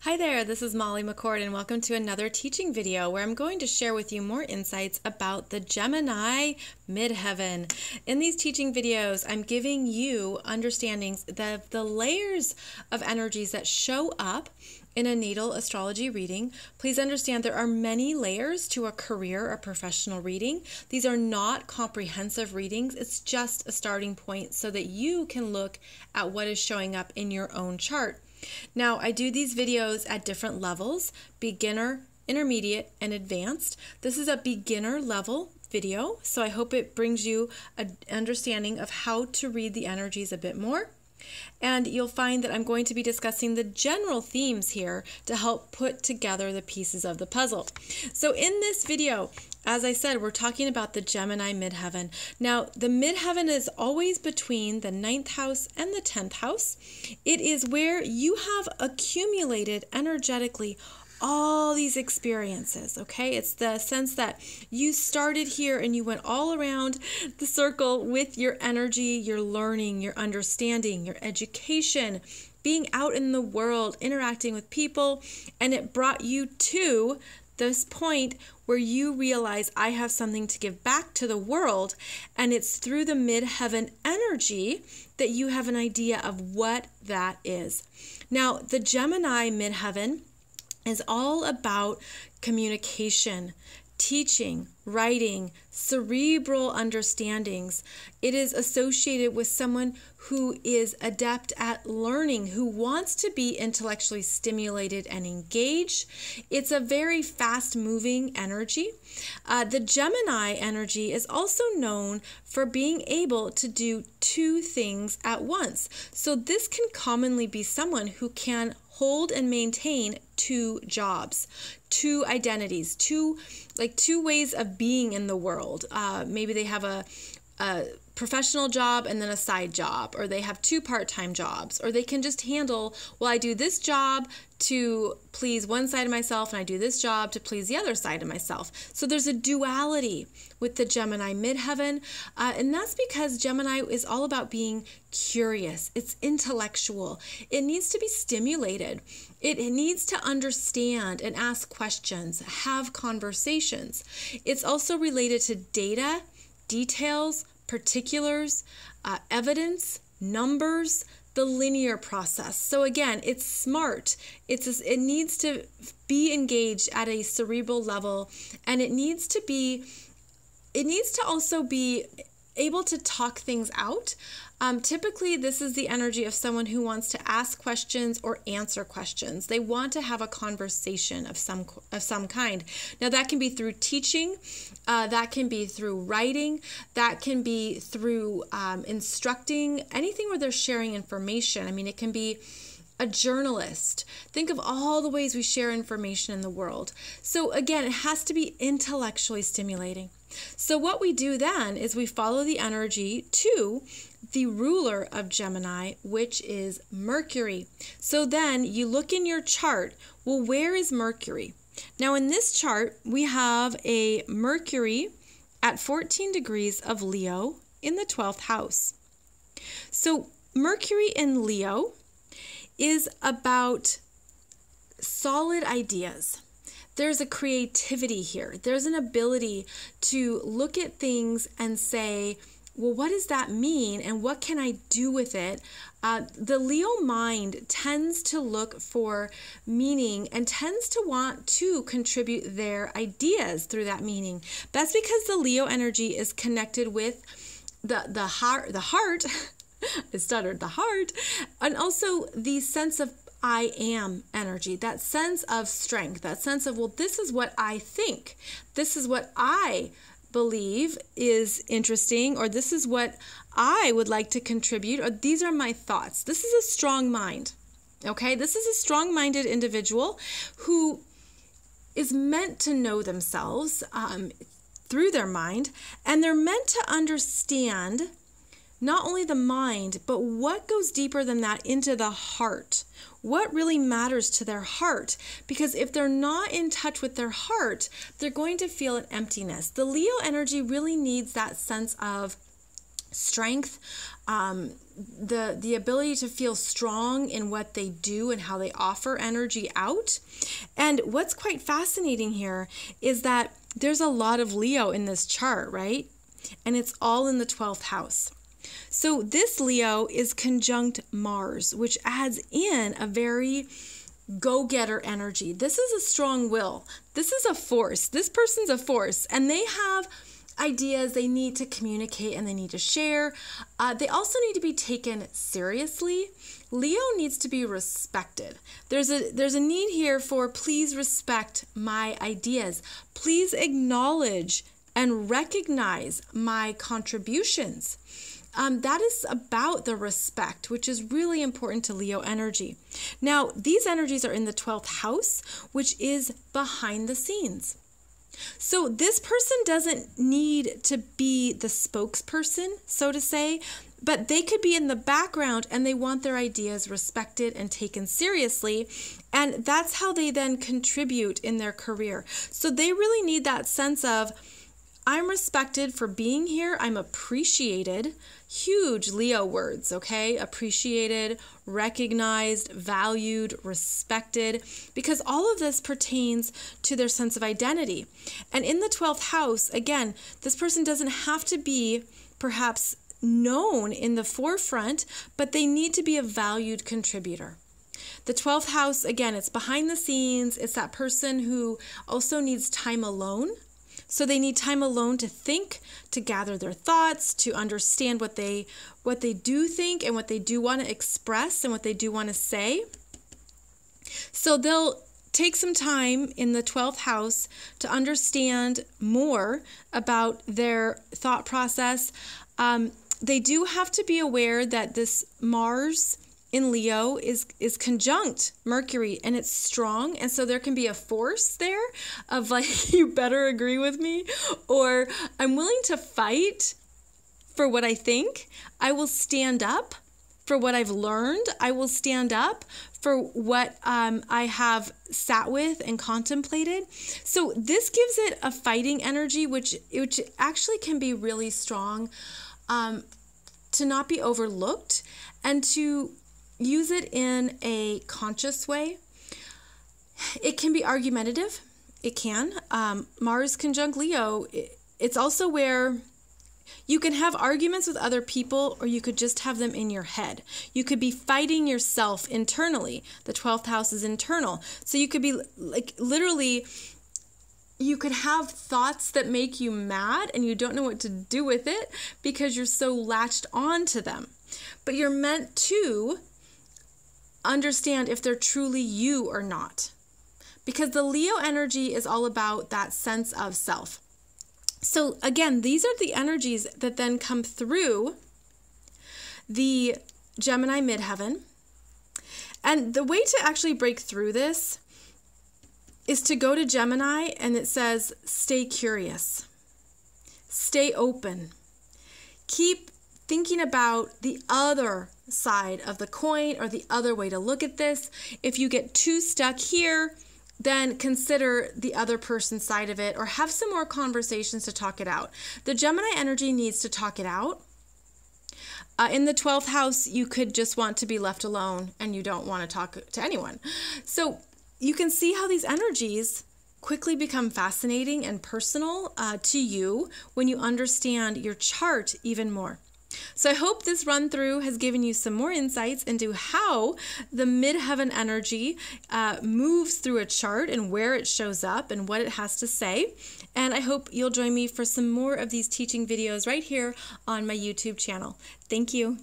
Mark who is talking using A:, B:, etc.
A: Hi there, this is Molly McCord and welcome to another teaching video where I'm going to share with you more insights about the Gemini Midheaven. In these teaching videos, I'm giving you understandings of the layers of energies that show up in a natal astrology reading. Please understand there are many layers to a career or professional reading. These are not comprehensive readings. It's just a starting point so that you can look at what is showing up in your own chart. Now, I do these videos at different levels: beginner, intermediate, and advanced. This is a beginner level video, so I hope it brings you an understanding of how to read the energies a bit more. And you'll find that I'm going to be discussing the general themes here to help put together the pieces of the puzzle. So in this video, as I said, we're talking about the Gemini Midheaven. Now, the Midheaven is always between the 9th house and the 10th house. It is where you have accumulated energetically all these experiences, okay? It's the sense that you started here and you went all around the circle with your energy, your learning, your understanding, your education, being out in the world, interacting with people, and it brought you to this point where you realize I have something to give back to the world, and it's through the Midheaven energy that you have an idea of what that is. Now, the Gemini Midheaven is all about communication, teaching, writing, cerebral understandings. It is associated with someone who is adept at learning, who wants to be intellectually stimulated and engaged. It's a very fast-moving energy. The Gemini energy is also known for being able to do two things at once. So this can commonly be someone who can hold and maintain two jobs, two identities, two ways of being in the world. Maybe they have a professional job and then a side job, or they have two part-time jobs, or they can just handle, well, I do this job to please one side of myself and I do this job to please the other side of myself. So there's a duality with the Gemini Midheaven, and that's because Gemini is all about being curious. It's intellectual. It needs to be stimulated. It needs to understand and ask questions, have conversations. It's also related to data, details, particulars, evidence, numbers, the linear process. So again, it's smart. It needs to be engaged at a cerebral level, and it needs to also be able to talk things out. Typically, this is the energy of someone who wants to ask questions or answer questions. They want to have a conversation of some kind. Now, that can be through teaching, that can be through writing, that can be through instructing, anything where they're sharing information. I mean, it can be a journalist. Think of all the ways we share information in the world. So again, it has to be intellectually stimulating. So what we do then is we follow the energy to the ruler of Gemini, which is Mercury. So then you look in your chart, well, where is Mercury? Now in this chart, we have a Mercury at 14 degrees of Leo in the 12th house. So Mercury in Leo is about solid ideas. There's a creativity here. There's an ability to look at things and say, well, what does that mean and what can I do with it? The Leo mind tends to look for meaning and tends to want to contribute their ideas through that meaning. That's because the Leo energy is connected with the heart, I stuttered, the heart, and also the sense of I am energy, that sense of strength, that sense of, well, this is what I think, this is what I believe is interesting, or this is what I would like to contribute, or these are my thoughts. This is a strong mind, okay? This is a strong-minded individual who is meant to know themselves through their mind, and they're meant to understand not only the mind, but what goes deeper than that into the heart. What really matters to their heart? Because if they're not in touch with their heart, they're going to feel an emptiness. The Leo energy really needs that sense of strength, the ability to feel strong in what they do and how they offer energy out. And what's quite fascinating here is that there's a lot of Leo in this chart, right? And it's all in the 12th house. So this Leo is conjunct Mars, which adds in a very go-getter energy. This is a strong will. This is a force. This person's a force, and they have ideas they need to communicate and they need to share. They also need to be taken seriously. Leo needs to be respected. There's a need here for please respect my ideas. Please acknowledge and recognize my contributions. That is about the respect, which is really important to Leo energy. Now, these energies are in the 12th house, which is behind the scenes. So this person doesn't need to be the spokesperson, so to say, but they could be in the background and they want their ideas respected and taken seriously. And that's how they then contribute in their career. So they really need that sense of, I'm respected for being here. I'm appreciated. Huge Leo words, okay? Appreciated, recognized, valued, respected, because all of this pertains to their sense of identity. And in the 12th house, again, this person doesn't have to be perhaps known in the forefront, but they need to be a valued contributor. The 12th house, again, it's behind the scenes. It's that person who also needs time alone. So they need time alone to think, to gather their thoughts, to understand what they do think and what they do want to express and what they do want to say. So they'll take some time in the 12th house to understand more about their thought process. They do have to be aware that this Mars in Leo is conjunct Mercury, and it's strong, and so there can be a force there of like, you better agree with me, or I'm willing to fight for what I think. I will stand up for what I've learned. I will stand up for what I have sat with and contemplated. So this gives it a fighting energy, which actually can be really strong, to not be overlooked and to use it in a conscious way. It can be argumentative. It can. Mars conjunct Leo, it's also where you can have arguments with other people, or you could just have them in your head. You could be fighting yourself internally. The 12th house is internal. So you could be like literally, you could have thoughts that make you mad and you don't know what to do with it because you're so latched on to them. But you're meant to understand if they're truly you or not. Because the Leo energy is all about that sense of self. So again, these are the energies that then come through the Gemini Midheaven. And the way to actually break through this is to go to Gemini, and it says, stay curious, stay open, keep thinking about the other side of the coin or the other way to look at this. If you get too stuck here, then consider the other person's side of it, or have some more conversations to talk it out. The Gemini energy needs to talk it out. In the 12th house, you could just want to be left alone and you don't want to talk to anyone. So you can see how these energies quickly become fascinating and personal to you when you understand your chart even more. So I hope this run through has given you some more insights into how the midheaven energy moves through a chart and where it shows up and what it has to say. And I hope you'll join me for some more of these teaching videos right here on my YouTube channel. Thank you.